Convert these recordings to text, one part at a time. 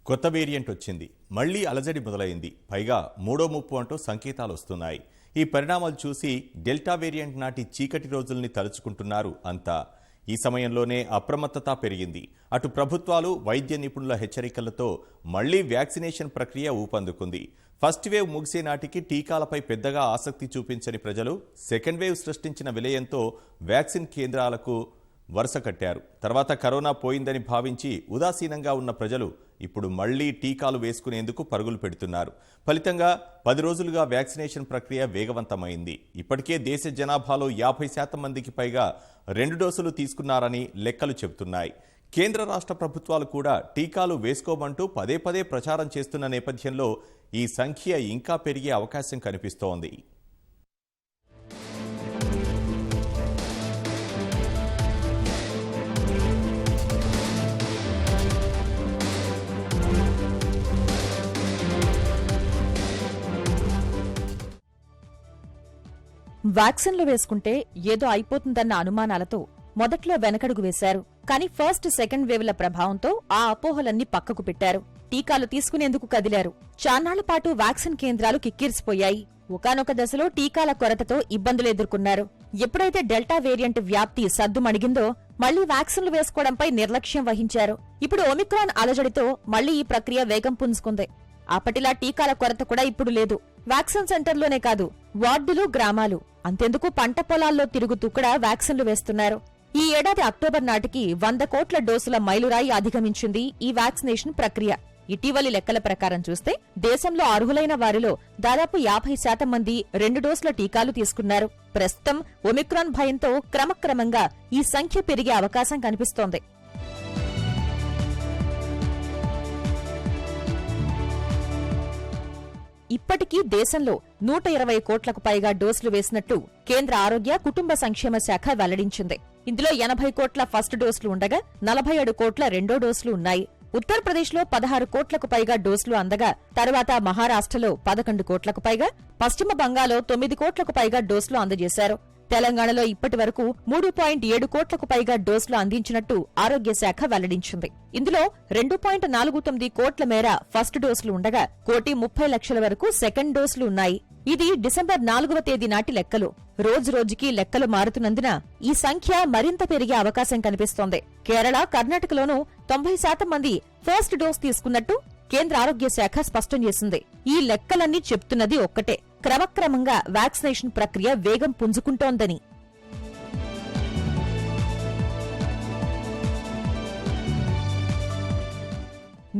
కొత్త వేరియంట్ వచ్చింది. మళ్లీ అలజడి మొదలైంది. పైగా మూడో ముప్పు అంటూ సంకేతాలు వస్తున్నాయి. ఈ పరిణామాలు చూసి డెల్టా వేరియంట్ నాటి చీకటి రోజుల్ని తలుచుకుంటున్నారు అంతా. ఈ సమయంలోనే అప్రమత్తత పెరిగింది. అటు ప్రభుత్వాలు, వైద్య నిపుణుల హెచ్చరికలతో మళ్లీ వ్యాక్సినేషన్ ప్రక్రియ ఊపందుకుంది. ఫస్ట్ వేవ్ ముగిసే నాటికి టీకాలపై పెద్దగా ఆసక్తి చూపించని ప్రజలు సెకండ్ వేవ్ సృష్టించిన విలయంతో వ్యాక్సిన్ కేంద్రాలకు వరుస కట్టారు. తర్వాత కరోనా పోయిందని భావించి ఉదాసీనంగా ఉన్న ప్రజలు ఇప్పుడు మళ్లీ టీకాలు వేసుకునేందుకు పరుగులు పెడుతున్నారు. ఫలితంగా 10 రోజులుగా వ్యాక్సినేషన్ ప్రక్రియ వేగవంతమైంది. ఇప్పటికే దేశ జనాభాలో 50% మందికి పైగా 2 డోసులు తీసుకున్నారని లెక్కలు చెబుతున్నాయి. కేంద్ర రాష్ట్ర ప్రభుత్వాలు కూడా టీకాలు వేసుకోమంటూ పదే పదే ప్రచారం చేస్తున్న నేపథ్యంలో ఈ సంఖ్య ఇంకా పెరిగే అవకాశం కనిపిస్తోంది. వ్యాక్సిన్లు వేసుకుంటే ఏదో అయిపోతుందన్న అనుమానాలతో మొదట్లో వెనకడుగు వేశారు. కానీ ఫస్ట్, సెకండ్ వేవ్ల ప్రభావంతో ఆ అపోహలన్నీ పక్కకు పెట్టారు. టీకాలు తీసుకునేందుకు కదిలారు. చాన్నాళ్ల పాటు వ్యాక్సిన్ కేంద్రాలు కిక్కిరిసిపోయాయి. ఒకానొక దశలో టీకాల కొరతతో ఇబ్బందులు ఎదుర్కొన్నారు. ఎప్పుడైతే డెల్టా వేరియంట్ వ్యాప్తి సద్దుమణిగిందో మళ్లీ వ్యాక్సిన్లు వేసుకోవడంపై నిర్లక్ష్యం వహించారు. ఇప్పుడు ఒమిక్రాన్ అలజడితో మళ్లీ ఈ ప్రక్రియ వేగం పుంజుకుంది. అప్పటిలా టీకాల కొరత కూడా ఇప్పుడు లేదు. వ్యాక్సిన్ సెంటర్లోనే కాదు, వార్డులు, గ్రామాలు, అంతెందుకు పంట పొలాల్లో తిరుగుతూ కూడా వ్యాక్సిన్లు వేస్తున్నారు. ఈ ఏడాది అక్టోబర్ నాటికి 100 కోట్ల డోసుల మైలురాయి అధిగమించింది ఈ వ్యాక్సినేషన్ ప్రక్రియ. ఇటీవలి లెక్కల ప్రకారం చూస్తే దేశంలో అర్హులైన వారిలో దాదాపు 50% మంది 2 డోసుల టీకాలు తీసుకున్నారు. ప్రస్తుతం ఒమిక్రాన్ భయంతో క్రమక్రమంగా ఈ సంఖ్య పెరిగే అవకాశం కనిపిస్తోంది. ఇప్పటికీ దేశంలో 120 కోట్లకు పైగా డోసులు వేసినట్టు కేంద్ర ఆరోగ్య, కుటుంబ సంక్షేమ శాఖ వెల్లడించింది. ఇందులో 80 కోట్ల ఫస్ట్ డోసులు ఉండగా 47 కోట్ల రెండో డోసులు ఉన్నాయి. ఉత్తరప్రదేశ్లో 16 కోట్లకు పైగా డోసులు అందగా తర్వాత మహారాష్ట్రలో 11 కోట్లకు పైగా, పశ్చిమ బంగాల్లో 9 కోట్లకు పైగా డోసులు అందజేశారు. తెలంగాణలో ఇప్పటి వరకు 3.7 కోట్లకు పైగా డోసులు అందించినట్టు ఆరోగ్య శాఖ వెల్లడించింది. ఇందులో 2.49 కోట్ల మేర ఫస్ట్ డోసులు ఉండగా 1,30,00,000 వరకు సెకండ్ డోసులు ఉన్నాయి. ఇది డిసెంబర్ 4వ తేదీ నాటి లెక్కలు. రోజురోజుకీ లెక్కలు మారుతున్నందున ఈ సంఖ్య మరింత పెరిగే అవకాశం కనిపిస్తోంది. కేరళ, కర్ణాటకలోనూ 90% మంది ఫస్ట్ డోస్ తీసుకున్నట్టు కేంద్ర ఆరోగ్య శాఖ స్పష్టం చేసింది. ఈ లెక్కలన్నీ చెప్తున్నది ఒక్కటే, క్రమక్రమంగా వ్యాక్సినేషన్ ప్రక్రియ వేగం పుంజుకుంటోందని.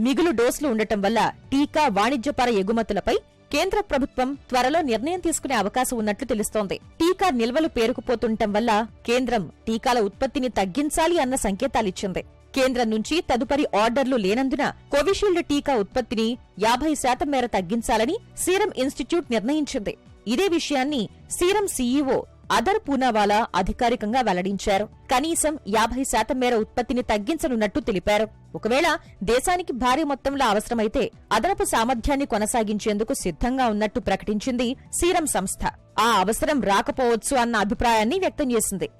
మిగులు డోసులు ఉండటం వల్ల టీకా వాణిజ్యపర ఎగుమతులపై కేంద్ర ప్రభుత్వం త్వరలో నిర్ణయం తీసుకునే అవకాశం ఉన్నట్లు తెలుస్తోంది. టీకా నిల్వలు పేరుకుపోతుండటం వల్ల కేంద్రం టీకాల ఉత్పత్తిని తగ్గించాలి అన్న సంకేతాలిచ్చింది. కేంద్రం నుంచి తదుపరి ఆర్డర్లు లేనందున కోవిషీల్డ్ టీకా ఉత్పత్తిని 50% మేర తగ్గించాలని సీరం ఇన్స్టిట్యూట్ నిర్ణయించింది. ఇదే విషయాన్ని సీరం సీఈఓ అదర్ పూనావాలా అధికారికంగా వెల్లడించారు. కనీసం 50% మేర ఉత్పత్తిని తగ్గించనున్నట్టు తెలిపారు. ఒకవేళ దేశానికి భారీ మొత్తంలో అవసరమైతే అదనపు సామర్థ్యాన్ని కొనసాగించేందుకు సిద్ధంగా ఉన్నట్టు ప్రకటించింది సీరం సంస్థ. ఆ అవసరం రాకపోవచ్చు అన్న అభిప్రాయాన్ని వ్యక్తం చేసింది.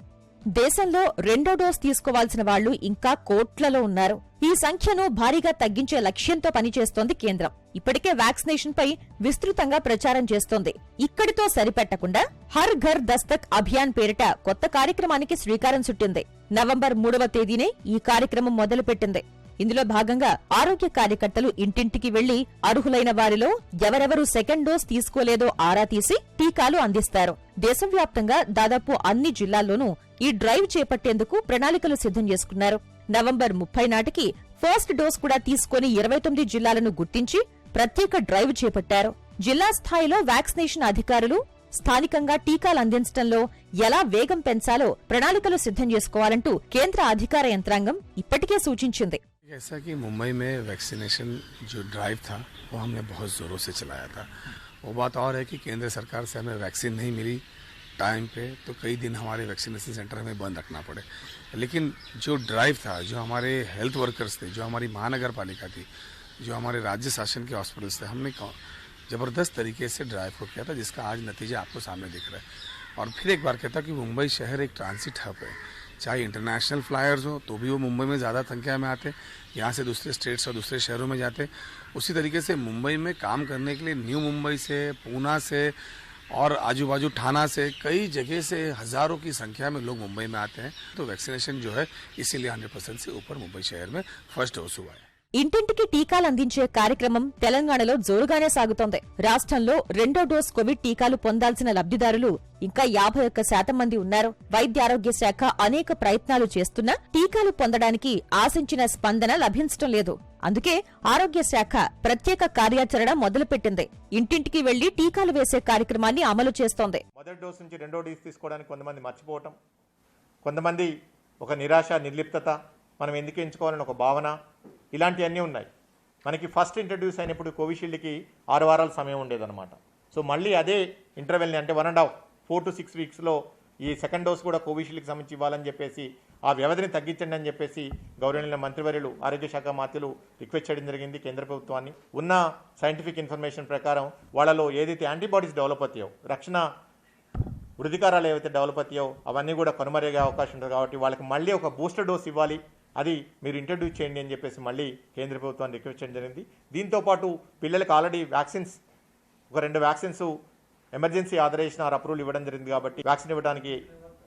దేశంలో రెండో డోస్ తీసుకోవాల్సిన వాళ్లు ఇంకా కోట్లలో ఉన్నారు. ఈ సంఖ్యను భారీగా తగ్గించే లక్ష్యంతో పనిచేస్తోంది కేంద్రం. ఇప్పటికే వ్యాక్సినేషన్ పై విస్తృతంగా ప్రచారం చేస్తోంది. ఇక్కడితో సరిపెట్టకుండా హర్ ఘర్ దస్తక్ అభియాన్ పేరిట కొత్త కార్యక్రమానికి శ్రీకారం చుట్టింది. నవంబర్ 3వ తేదీనే ఈ కార్యక్రమం మొదలుపెట్టింది. ఇందులో భాగంగా ఆరోగ్య కార్యకర్తలు ఇంటింటికి వెళ్లి అర్హులైన వారిలో ఎవరెవరు సెకండ్ డోస్ తీసుకోలేదో ఆరా తీసి టీకాలు అందిస్తారు. దేశవ్యాప్తంగా దాదాపు అన్ని జిల్లాల్లోనూ ఈ డ్రైవ్ చేపట్టేందుకు ప్రణాళికలు సిద్ధం చేసుకున్నారు. నవంబర్ 30 నాటికి ఫస్ట్ డోస్ కూడా తీసుకుని 29 జిల్లాలను గుర్తించి ప్రత్యేక డ్రైవ్ చేపట్టారు. జిల్లా స్థాయిలో వ్యాక్సినేషన్ అధికారులు స్థానికంగా టీకాలు అందించడంలో ఎలా వేగం పెంచాలో ప్రణాళికలు సిద్ధం చేసుకోవాలంటూ కేంద్ర అధికార యంత్రాంగం ఇప్పటికే సూచించింది. ऐसा कि मुंबई में वैक्सीनेशन जो ड्राइव था वो हमने बहुत ज़ोरों से चलाया था। वो बात और है कि केंद्र सरकार से हमें वैक्सीन नहीं मिली टाइम पे तो कई दिन हमारे वैक्सीनेशन सेंटर हमें बंद रखना पड़े। लेकिन जो ड्राइव था, जो हमारे हेल्थ वर्कर्स थे, जो हमारी महानगर पालिका थी, जो हमारे राज्य शासन के हॉस्पिटल्स थे, हमने ज़बरदस्त तरीके से ड्राइव को किया था, जिसका आज नतीजा आपको सामने दिख रहा है। और फिर एक बार कहता कि मुंबई शहर एक ट्रांसिट हब है। चाहे इंटरनेशनल फ्लायर्स हो तो भी वो मुंबई में ज़्यादा संख्या में आते, यहाँ से दूसरे स्टेट्स और दूसरे शहरों में जाते हैं, उसी तरीके से मुंबई में काम करने के लिए न्यू मुंबई से, पूना से और आजू बाजू ठाणा से कई जगह से हजारों की संख्या में लोग मुंबई में आते हैं। तो वैक्सीनेशन जो है इसीलिए 100% से ऊपर मुंबई शहर में फर्स्ट डोज हुआ है। ఇంటింటికి టీకాలు అందించే కార్యక్రమం తెలంగాణలో జోరుగానే సాగుతోంది. రాష్ట్రంలో రెండో డోస్ కోవిడ్ టీకాలు పొందాల్సిన లబ్ధిదారులు ఇంకా 51% మంది ఉన్నారు. వైద్యారోగ్య శాఖ అనేక ప్రయత్నాలు చేస్తున్నా టీకాలు పొందడానికి ఆశించిన స్పందన లభించడం లేదు. అందుకే ఆరోగ్య శాఖ ప్రత్యేక కార్యాచరణ మొదలుపెట్టింది. ఇంటింటికి వెళ్లి టీకాలు వేసే కార్యక్రమాన్ని అమలు చేస్తోంది. మొదటి డోస్ నుంచి రెండో డోస్ తీసుకోవడానికి కొంతమంది మర్చిపోవటం, కొంతమంది ఒక నిరాశ, నిర్లిప్తత, మనం ఎందుకు ఎంచుకోవాలని ఒక భావన, ఇలాంటివన్నీ ఉన్నాయి. మనకి ఫస్ట్ ఇంట్రడ్యూస్ అయినప్పుడు కోవిషీల్డ్కి 6 వారాల సమయం ఉండేదన్నమాట. సో మళ్ళీ అదే ఇంటర్వెల్ని అంటే 1.5 4 to 6 వీక్స్లో ఈ సెకండ్ డోస్ కూడా కోవిషీల్డ్కి సంబంధించి ఇవ్వాలని చెప్పేసి ఆ వ్యవధిని తగ్గించండి అని చెప్పేసి గౌరవనీయ మంత్రివర్యులు ఆరోగ్య శాఖ మంత్రులు రిక్వెస్ట్ చేయడం జరిగింది కేంద్ర ప్రభుత్వాన్ని. ఉన్న సైంటిఫిక్ ఇన్ఫర్మేషన్ ప్రకారం వాళ్ళలో ఏదైతే యాంటీబాడీస్ డెవలప్ అవుతాయో, రక్షణ వృద్ధికారాలు ఏవైతే డెవలప్ అవుతాయో అవన్నీ కూడా కనుమరుగే అవకాశం ఉంటుంది. కాబట్టి వాళ్ళకి మళ్ళీ ఒక బూస్టర్ డోస్ ఇవ్వాలి, అది మీరు ఇంట్రడ్యూస్ చేయండి అని చెప్పేసి మళ్ళీ కేంద్ర ప్రభుత్వాన్ని రిక్వెస్ట్ చేయడం జరిగింది. దీంతోపాటు పిల్లలకు ఆల్రెడీ వ్యాక్సిన్స్ ఒక 2 vaccines emergency authorisation or approval ఇవ్వడం జరిగింది. కాబట్టి వ్యాక్సిన్ ఇవ్వడానికి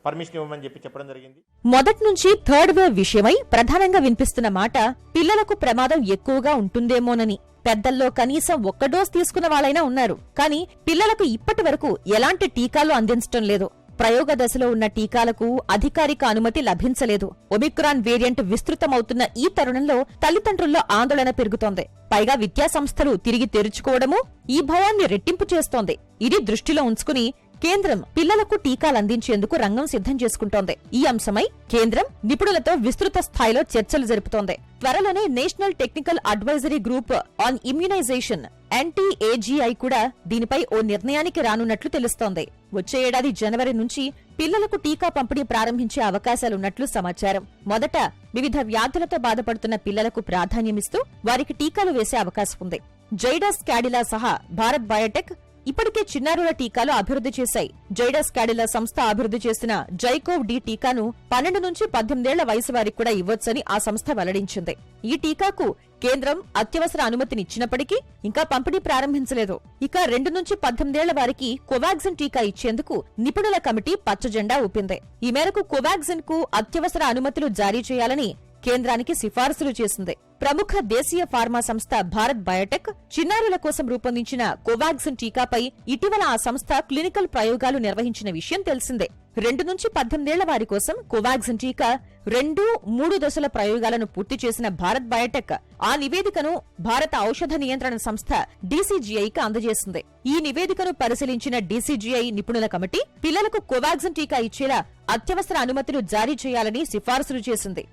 పర్మిషన్ ఇవ్వమని చెప్పడం జరిగింది. మొదటి నుంచి థర్డ్ వేవ్ విషయమై ప్రధానంగా వినిపిస్తున్న మాట పిల్లలకు ప్రమాదం ఎక్కువగా ఉంటుందేమోనని. పెద్దల్లో కనీసం 1 డోస్ తీసుకున్న వాళ్ళైనా ఉన్నారు. కానీ పిల్లలకు ఇప్పటి వరకు ఎలాంటి టీకాలు అందించడం లేదు. ప్రయోగ దశలో ఉన్న టీకాలకు అధికారిక అనుమతి లభించలేదు. ఒమిక్రాన్ వేరియంట్ విస్తృతమవుతున్న ఈ తరుణంలో తల్లిదండ్రుల్లో ఆందోళన పెరుగుతోంది. పైగా విద్యాసంస్థలు తిరిగి తెరుచుకోవడమూ ఈ భయాన్ని రెట్టింపు చేస్తోంది. ఇది దృష్టిలో ఉంచుకుని కేంద్రం పిల్లలకు టీకాలందించేందుకు రంగం సిద్ధం చేసుకుంటోంది. ఈ అంశమై కేంద్రం నిపుణులతో విస్తృత స్థాయిలో చర్చలు జరుపుతోంది. త్వరలోనే National Technical Advisory Group on Immunization NTAGI కూడా దీనిపై ఓ నిర్ణయానికి రానున్నట్లు తెలుస్తోంది. వచ్చే ఏడాది జనవరి నుంచి పిల్లలకు టీకా పంపిణీ ప్రారంభించే అవకాశాలున్నట్లు సమాచారం. మొదట వివిధ వ్యాధులతో బాధపడుతున్న పిల్లలకు ప్రాధాన్యమిస్తూ వారికి టీకాలు వేసే అవకాశం ఉంది. జైడస్ క్యాడిలా సహా భారత్ బయోటెక్ ఇప్పటికే చిన్నారుల టీకాలు అభివృద్ధి చేశాయి. జైడస్ క్యాడిలా సంస్థ అభివృద్ధి చేసిన జైకోవ్ డి టీకాను 12 నుంచి 18 ఏళ్ల వయసు వారికి కూడా ఇవ్వొచ్చని ఆ సంస్థ వెల్లడించింది. ఈ టీకాకు కేంద్రం అత్యవసర అనుమతినిచ్చినప్పటికీ ఇంకా పంపిణీ ప్రారంభించలేదు. ఇక 2 నుంచి 18 ఏళ్ల వారికి కోవాక్సిన్ టీకా ఇచ్చేందుకు నిపుణుల కమిటీ పచ్చజెండా ఊపింది. ఈ మేరకు కోవాక్సిన్ కు అత్యవసర అనుమతులు జారీ చేయాలని కేంద్రానికి సిఫారసులు చేసింది. ప్రముఖ దేశీయ ఫార్మా సంస్థ భారత్ బయోటెక్ చిన్నారుల కోసం రూపొందించిన కోవాక్సిన్ టీకాపై ఇటీవల ఆ సంస్థ క్లినికల్ ప్రయోగాలు నిర్వహించిన విషయం తెలిసిందే. 2 నుంచి 18 ఏళ్ల వారి కోసం కోవాక్సిన్ టీకా 2, 3 దశల ప్రయోగాలను పూర్తి చేసిన భారత్ బయోటెక్ ఆ నివేదికను భారత ఔషధ నియంత్రణ సంస్థ DCGIకి అందజేసింది. ఈ నివేదికను పరిశీలించిన DCGI నిపుణుల కమిటీ పిల్లలకు కోవాక్సిన్ టీకా ఇచ్చేలా అత్యవసర అనుమతులు జారీ చేయాలని సిఫారసులు చేసింది.